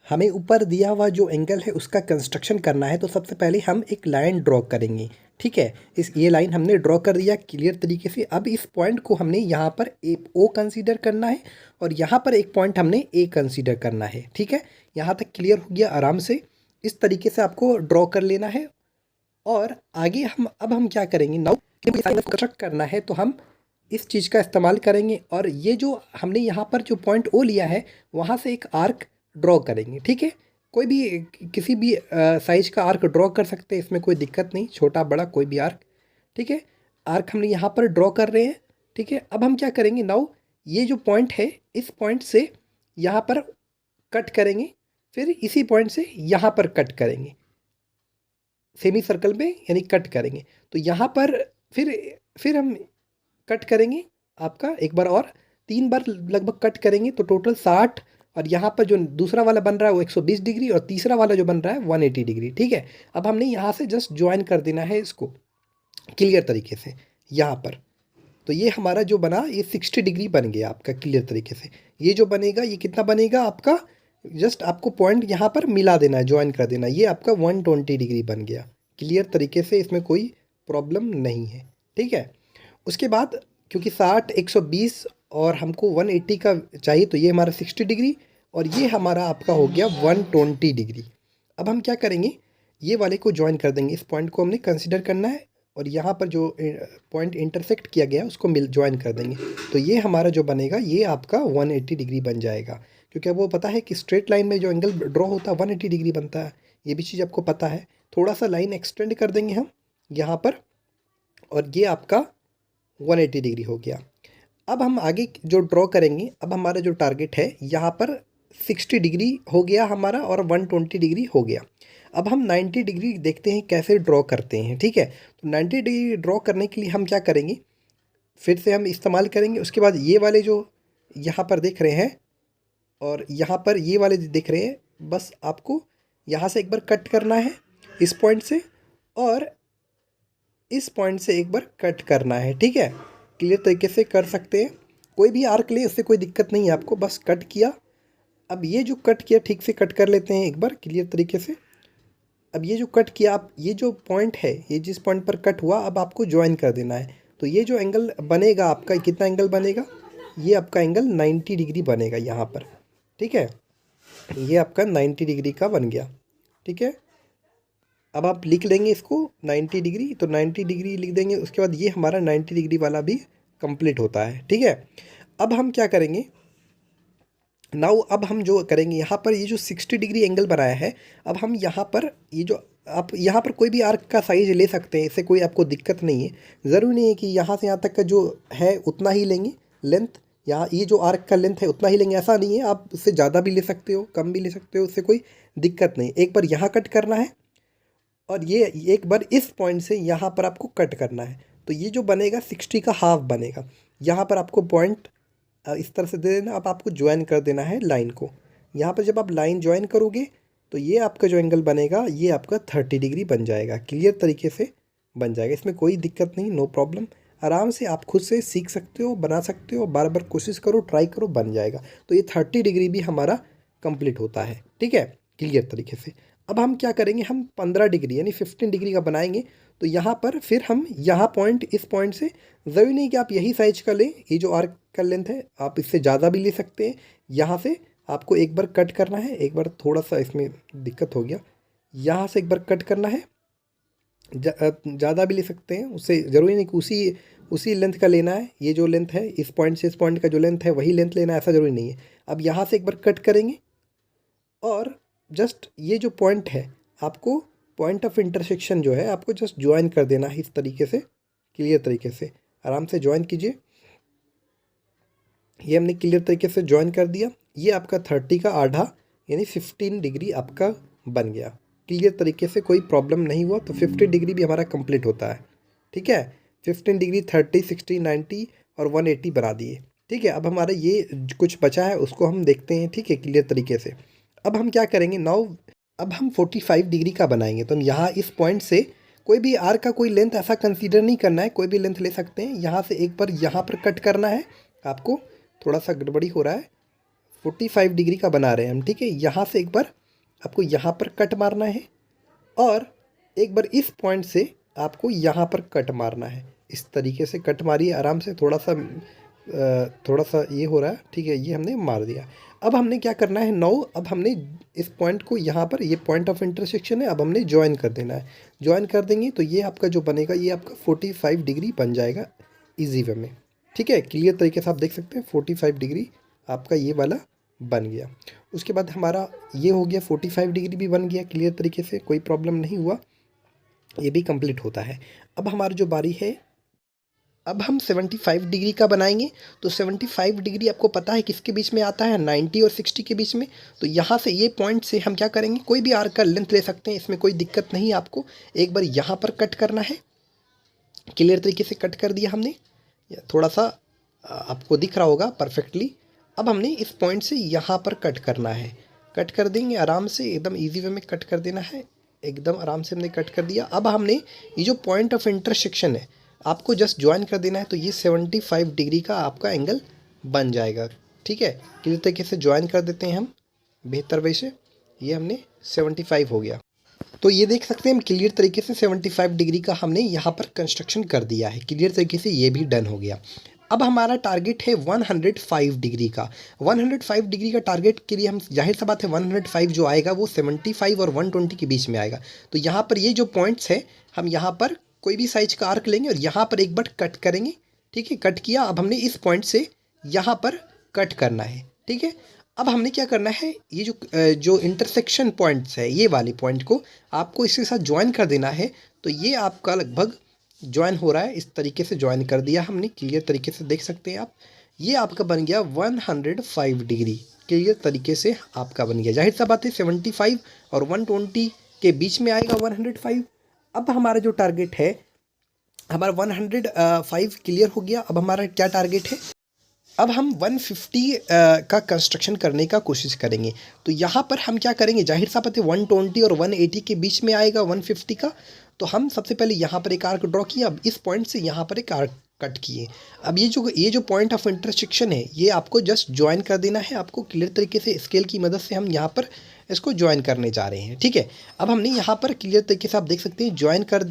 हमें ऊपर दिया हुआ जो एंगल है उसका कंस्ट्रक्शन करना है, तो सबसे पहले हम एक लाइन ड्रॉ करेंगे। ठीक है, ये लाइन हमने ड्रॉ कर दिया क्लियर तरीके से। अब इस पॉइंट को हमने यहाँ पर ओ कंसीडर करना है और यहाँ पर एक पॉइंट हमने ए कंसीडर करना है। ठीक है, यहाँ तक क्लियर हो गया आराम से। इस तरीके से आपको ड्रॉ कर लेना है। और आगे अब हम क्या करेंगे, नाउ कंस्ट्रक्ट करना है तो हम इस चीज़ का इस्तेमाल करेंगे। और ये जो हमने यहाँ पर जो पॉइंट ओ लिया है वहाँ से एक आर्क ड्रॉ करेंगे। ठीक है, कोई भी किसी भी साइज का आर्क ड्रॉ कर सकते हैं, इसमें कोई दिक्कत नहीं, छोटा बड़ा कोई भी आर्क। ठीक है, आर्क हमने यहाँ पर ड्रॉ कर रहे हैं। ठीक है, अब हम क्या करेंगे, नाउ ये जो पॉइंट है इस पॉइंट से यहाँ पर कट करेंगे, फिर इसी पॉइंट से यहाँ पर कट करेंगे, सेमी सर्कल में यानी कट करेंगे। तो यहाँ पर फिर हम कट करेंगे आपका एक बार और 3 बार लगभग कट करेंगे, तो टोटल 60। और यहाँ पर जो दूसरा वाला बन रहा है वो 120 डिग्री और तीसरा वाला जो बन रहा है 180 डिग्री। ठीक है, अब हमने यहाँ से जस्ट ज्वाइन कर देना है इसको क्लियर तरीके से यहाँ पर। तो ये हमारा जो बना ये 60 डिग्री बन गया आपका क्लियर तरीके से। ये जो बनेगा ये कितना बनेगा आपका, जस्ट आपको पॉइंट यहाँ पर मिला देना है, ज्वाइन कर देना है, ये आपका 120 डिग्री बन गया क्लियर तरीके से, इसमें कोई प्रॉब्लम नहीं है। ठीक है, उसके बाद क्योंकि 60 120 और हमको 180 का चाहिए, तो ये हमारा 60 डिग्री और ये हमारा आपका हो गया 120 डिग्री। अब हम क्या करेंगे, ये वाले को ज्वाइन कर देंगे, इस पॉइंट को हमने कंसिडर करना है और यहाँ पर जो पॉइंट इंटरसेक्ट किया गया है उसको ज्वाइन कर देंगे। तो ये हमारा जो बनेगा ये आपका 180 डिग्री बन जाएगा, क्योंकि वो पता है कि स्ट्रेट लाइन में जो एंगल ड्रॉ होता है 180 डिग्री बनता है, ये भी चीज़ आपको पता है। थोड़ा सा लाइन एक्सटेंड कर देंगे हम यहाँ पर और ये आपका 180 डिग्री हो गया। अब हम आगे जो ड्रॉ करेंगे, अब हमारा जो टारगेट है यहाँ पर 60 डिग्री हो गया हमारा और 120 डिग्री हो गया। अब हम 90 डिग्री देखते हैं कैसे ड्रॉ करते हैं। ठीक है, तो 90 डिग्री ड्रॉ करने के लिए हम क्या करेंगे, फिर से हम इस्तेमाल करेंगे। उसके बाद ये वाले जो यहाँ पर देख रहे हैं और यहाँ पर ये वाले दिख रहे हैं, बस आपको यहाँ से एक बार कट करना है इस पॉइंट से और इस पॉइंट से एक बार कट करना है। ठीक है, क्लियर तरीके से कर सकते हैं, कोई भी आर्क ले उससे कोई दिक्कत नहीं है आपको, बस कट किया। अब ये जो कट किया ठीक से कट कर लेते हैं एक बार क्लियर तरीके से। अब ये जो कट किया, आप ये जो पॉइंट है ये जिस पॉइंट पर कट हुआ अब आपको ज्वाइन कर देना है। तो ये जो एंगल बनेगा आपका, कितना एंगल बनेगा, ये आपका एंगल 90 डिग्री बनेगा यहाँ पर। ठीक है, ये आपका 90 डिग्री का बन गया। ठीक है, अब आप लिख लेंगे इसको 90 डिग्री, तो 90 डिग्री लिख देंगे। उसके बाद ये हमारा 90 डिग्री वाला भी कंप्लीट होता है। ठीक है, अब हम क्या करेंगे, नाउ अब हम जो करेंगे यहाँ पर ये जो 60 डिग्री एंगल बनाया है, अब हम यहाँ पर ये जो आप यहाँ पर कोई भी आर्क का साइज ले सकते हैं, इससे कोई आपको दिक्कत नहीं है। ज़रूरी नहीं है कि यहाँ से यहाँ तक का जो है उतना ही लेंगे लेंथ, यहाँ ये जो आर्क का लेंथ है उतना ही लेंगे, ऐसा नहीं है, आप उससे ज़्यादा भी ले सकते हो कम भी ले सकते हो, उससे कोई दिक्कत नहीं। एक बार यहाँ कट करना है और ये एक बार इस पॉइंट से यहाँ पर आपको कट करना है, तो ये जो बनेगा 60 का हाफ बनेगा। यहाँ पर आपको पॉइंट इस तरह से दे देना। अब आपको ज्वाइन कर देना है लाइन को। यहाँ पर जब आप लाइन ज्वाइन करोगे तो ये आपका जो एंगल बनेगा ये आपका 30 डिग्री बन जाएगा, क्लियर तरीके से बन जाएगा, इसमें कोई दिक्कत नहीं, नो प्रॉब्लम। आराम से आप खुद से सीख सकते हो, बना सकते हो, बार बार कोशिश करो, ट्राई करो, बन जाएगा। तो ये 30 डिग्री भी हमारा कंप्लीट होता है। ठीक है, क्लियर तरीके से। अब हम क्या करेंगे, हम 15 डिग्री यानी 15 डिग्री का बनाएंगे। तो यहाँ पर फिर हम यहाँ पॉइंट, इस पॉइंट से ज़रूरी नहीं कि आप यही साइज का लें, ये जो आर्क का लेंथ है आप इससे ज़्यादा भी ले सकते हैं। यहाँ से आपको एक बार कट करना है, एक बार थोड़ा सा इसमें दिक्कत हो गया, यहाँ से एक बार कट करना है, ज़्यादा भी ले सकते हैं, उससे ज़रूरी नहीं कि उसी लेंथ का लेना है। ये जो लेंथ है इस पॉइंट से इस पॉइंट का जो लेंथ है वही लेंथ लेना है, ऐसा ज़रूरी नहीं है। अब यहाँ से एक बार कट करेंगे और जस्ट ये जो पॉइंट है आपको पॉइंट ऑफ इंटरसेक्शन जो है आपको जस्ट ज्वाइन कर देना है इस तरीके से, क्लियर तरीके से आराम से ज्वाइन कीजिए। ये हमने क्लियर तरीके से ज्वाइन कर दिया। ये आपका 30 का आधा यानी 15 डिग्री आपका बन गया, क्लियर तरीके से, कोई प्रॉब्लम नहीं हुआ। तो 15 डिग्री भी हमारा कंप्लीट होता है। ठीक है, 15 डिग्री 30 60 90 और 180 बना दिए। ठीक है, अब हमारा ये कुछ बचा है उसको हम देखते हैं। ठीक है, क्लियर तरीके से। अब हम क्या करेंगे, नाउ अब हम 45 डिग्री का बनाएंगे। तो हम यहाँ इस पॉइंट से कोई भी आर्क का कोई लेंथ ऐसा कंसीडर नहीं करना है, कोई भी लेंथ ले सकते हैं। यहाँ से एक बार यहाँ पर कट करना है आपको, थोड़ा सा गड़बड़ी हो रहा है, 45 डिग्री का बना रहे हैं हम, ठीक है। यहाँ से एक बार आपको यहाँ पर कट मारना है और एक बार इस पॉइंट से आपको यहाँ पर कट मारना है। इस तरीके से कट मारिए आराम से। थोड़ा सा ये हो रहा है, ठीक है, ये हमने मार दिया। अब हमने क्या करना है, अब हमने इस पॉइंट को यहाँ पर, ये पॉइंट ऑफ इंटरसेक्शन है, अब हमने ज्वाइन कर देना है। ज्वाइन कर देंगे तो ये आपका जो बनेगा, ये आपका 45 डिग्री बन जाएगा ईजी वे में, ठीक है। क्लियर तरीके से आप देख सकते हैं 45 डिग्री आपका ये वाला बन गया। उसके बाद हमारा ये हो गया, 45 डिग्री भी बन गया क्लियर तरीके से, कोई प्रॉब्लम नहीं हुआ, ये भी कंप्लीट होता है। अब हमारी जो बारी है, अब हम 75 डिग्री का बनाएंगे। तो 75 डिग्री आपको पता है किसके बीच में आता है, 90 और 60 के बीच में। तो यहाँ से ये पॉइंट से हम क्या करेंगे, कोई भी आर्क का लेंथ ले सकते हैं, इसमें कोई दिक्कत नहीं है आपको। एक बार यहाँ पर कट करना है, क्लियर तरीके से कट कर दिया हमने, थोड़ा सा आपको दिख रहा होगा परफेक्टली। अब हमने इस पॉइंट से यहाँ पर कट करना है, कट कर देंगे आराम से, एकदम इजी वे में कट कर देना है, एकदम आराम से हमने कट कर दिया। अब हमने ये जो पॉइंट ऑफ इंटरसेक्शन है आपको जस्ट ज्वाइन कर देना है, तो ये 75 डिग्री का आपका एंगल बन जाएगा, ठीक है। किसी तरीके से ज्वाइन कर देते हैं हम बेहतर वे से, ये हमने 75 हो गया। तो ये देख सकते हैं हम क्लियर तरीके से 75 डिग्री का हमने यहाँ पर कंस्ट्रक्शन कर दिया है, क्लियर तरीके से ये भी डन हो गया। अब हमारा टारगेट है 105 डिग्री का। 105 डिग्री का टारगेट के लिए हम, जाहिर सा बात है 105 जो आएगा वो 75 और 120 के बीच में आएगा। तो यहाँ पर ये जो पॉइंट्स है, हम यहाँ पर कोई भी साइज का आर्क लेंगे और यहाँ पर एक बार कट करेंगे, ठीक है। कट किया, अब हमने इस पॉइंट से यहाँ पर कट करना है, ठीक है। अब हमने क्या करना है, ये जो इंटरसेक्शन पॉइंट्स है, ये वाले पॉइंट को आपको इसके साथ ज्वाइन कर देना है। तो ये आपका लगभग ज्वाइन हो रहा है, इस तरीके से ज्वाइन कर दिया हमने, क्लियर तरीके से देख सकते हैं आप। ये आपका बन गया 105 डिग्री, क्लियर तरीके से आपका बन गया। जाहिर सा बात है 75 और 120 के बीच में आएगा 105। अब हमारा जो टारगेट है, हमारा 105 क्लियर हो गया। अब हमारा क्या टारगेट है, अब हम 150 का कंस्ट्रक्शन करने का कोशिश करेंगे। तो यहाँ पर हम क्या करेंगे, जाहिर सा बात है 120 और 180 के बीच में आएगा 150 का। तो हम सबसे पहले यहाँ पर एक आर्क ड्रॉ किया, अब इस पॉइंट से यहाँ पर एक आर्क कट किए। अब ये जो पॉइंट ऑफ इंटरसेक्शन है, ये आपको जस्ट ज्वाइन कर देना है। आपको क्लियर तरीके से स्केल की मदद से हम यहाँ पर इसको ज्वाइन करने जा रहे हैं, ठीक है। अब हमने यहाँ पर क्लियर तरीके से आप देख सकते हैं ज्वाइन कर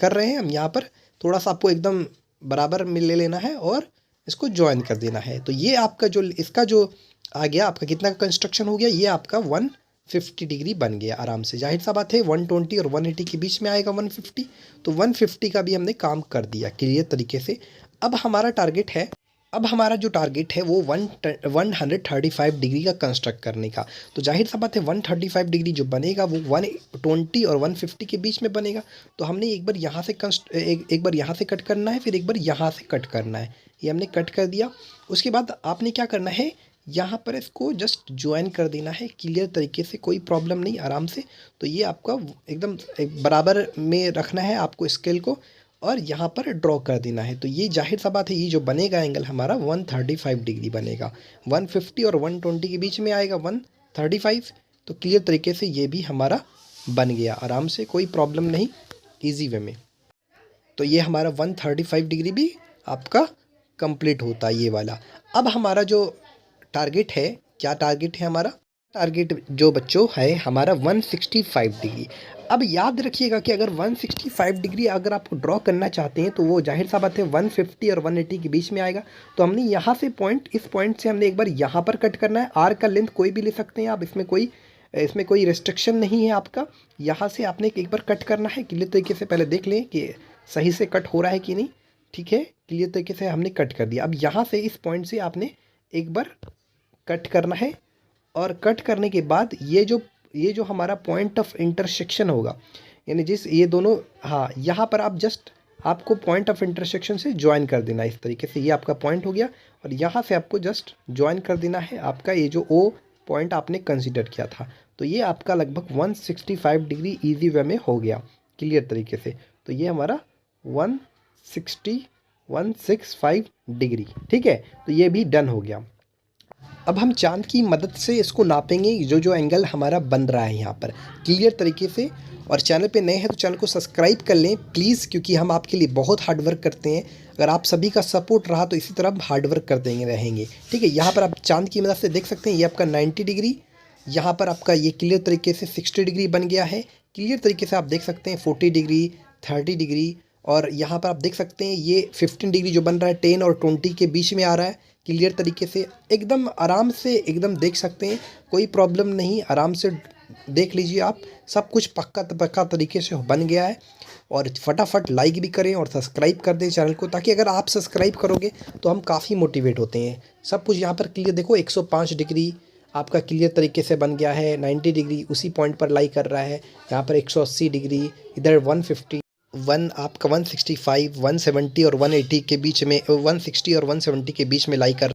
रहे हैं हम। यहाँ पर थोड़ा सा आपको एकदम बराबर में ले लेना है और इसको ज्वाइन कर देना है। तो ये आपका जो इसका जो आ गया, आपका कितना का कंस्ट्रक्शन हो गया, ये आपका 150 डिग्री बन गया आराम से। जाहिर सा बात है 120 और 180 के बीच में आएगा 150। तो 150 का भी हमने काम कर दिया क्लियर तरीके से। अब हमारा टारगेट है, अब हमारा जो टारगेट है वो 135 डिग्री का कंस्ट्रक्ट करने का। तो जाहिर सा बात है 135 डिग्री जो बनेगा वो 120 और 150 के बीच में बनेगा। तो हमने एक बार यहाँ से एक बार यहाँ से कट करना है, फिर एक बार यहाँ से कट करना है। ये हमने कट कर दिया। उसके बाद आपने क्या करना है, यहाँ पर इसको जस्ट ज्वाइन कर देना है क्लियर तरीके से, कोई प्रॉब्लम नहीं, आराम से। तो ये आपका एकदम बराबर में रखना है आपको स्केल को, और यहाँ पर ड्रॉ कर देना है। तो ये जाहिर सा बात है ये जो बनेगा एंगल हमारा 135 डिग्री बनेगा। 150 और 120 के बीच में आएगा 135। तो क्लियर तरीके से ये भी हमारा बन गया आराम से, कोई प्रॉब्लम नहीं, इजी वे में। तो ये हमारा 135 डिग्री भी आपका कंप्लीट होता है ये वाला। अब हमारा जो टारगेट है, क्या टारगेट है हमारा, टारगेट जो बच्चों है हमारा 165 डिग्री। अब याद रखिएगा कि अगर 165 डिग्री अगर आप ड्रॉ करना चाहते हैं तो वो जाहिर सा बात है 150 और 180 के बीच में आएगा। तो हमने यहाँ से इस पॉइंट से हमने एक बार यहाँ पर कट करना है। आर्क का लेंथ कोई भी ले सकते हैं आप, इसमें कोई रिस्ट्रिक्शन नहीं है आपका। यहाँ से आपने एक बार कट करना है क्लियर तरीके से, पहले देख लें कि सही से कट हो रहा है कि नहीं, ठीक है। क्लियर तरीके से हमने कट कर दिया। अब यहाँ से इस पॉइंट से आपने एक बार कट करना है, और कट करने के बाद ये जो हमारा पॉइंट ऑफ इंटरसेक्शन होगा, यानी ये दोनों, हाँ, यहाँ पर आप जस्ट आपको पॉइंट ऑफ इंटरसेक्शन से ज्वाइन कर देना है इस तरीके से। ये आपका पॉइंट हो गया, और यहाँ से आपको जस्ट ज्वाइन कर देना है आपका ये जो ओ पॉइंट आपने कंसीडर किया था। तो ये आपका लगभग 165 डिग्री ईजी वे में हो गया क्लियर तरीके से। तो ये हमारा 165 डिग्री, ठीक है। तो ये भी डन हो गया। अब हम चाँद की मदद से इसको नापेंगे, जो जो एंगल हमारा बन रहा है यहाँ पर क्लियर तरीके से। और चैनल पे नए हैं तो चैनल को सब्सक्राइब कर लें प्लीज़, क्योंकि हम आपके लिए बहुत हार्ड वर्क करते हैं। अगर आप सभी का सपोर्ट रहा तो इसी तरह हम हार्ड वर्क करते रहेंगे, ठीक है। यहाँ पर आप चाँद की मदद से देख सकते हैं, ये आपका 90 डिग्री, यहाँ पर आपका ये क्लियर तरीके से 60 डिग्री बन गया है। क्लियर तरीके से आप देख सकते हैं 40 डिग्री, 30 डिग्री, और यहाँ पर आप देख सकते हैं ये 15 डिग्री जो बन रहा है 10 और 20 के बीच में आ रहा है। क्लियर तरीके से एकदम आराम से एकदम देख सकते हैं, कोई प्रॉब्लम नहीं, आराम से देख लीजिए आप। सब कुछ पक्का तरीके से बन गया है। और फटाफट लाइक भी करें और सब्सक्राइब कर दें चैनल को, ताकि अगर आप सब्सक्राइब करोगे तो हम काफ़ी मोटिवेट होते हैं। सब कुछ यहाँ पर क्लियर देखो, 105 डिग्री आपका क्लियर तरीके से बन गया है। 90 डिग्री उसी पॉइंट पर लाई कर रहा है। यहाँ पर 180 डिग्री, इधर 150, आपका 165, 170 और 180 के बीच में, 160 और 170 के बीच में लाई कर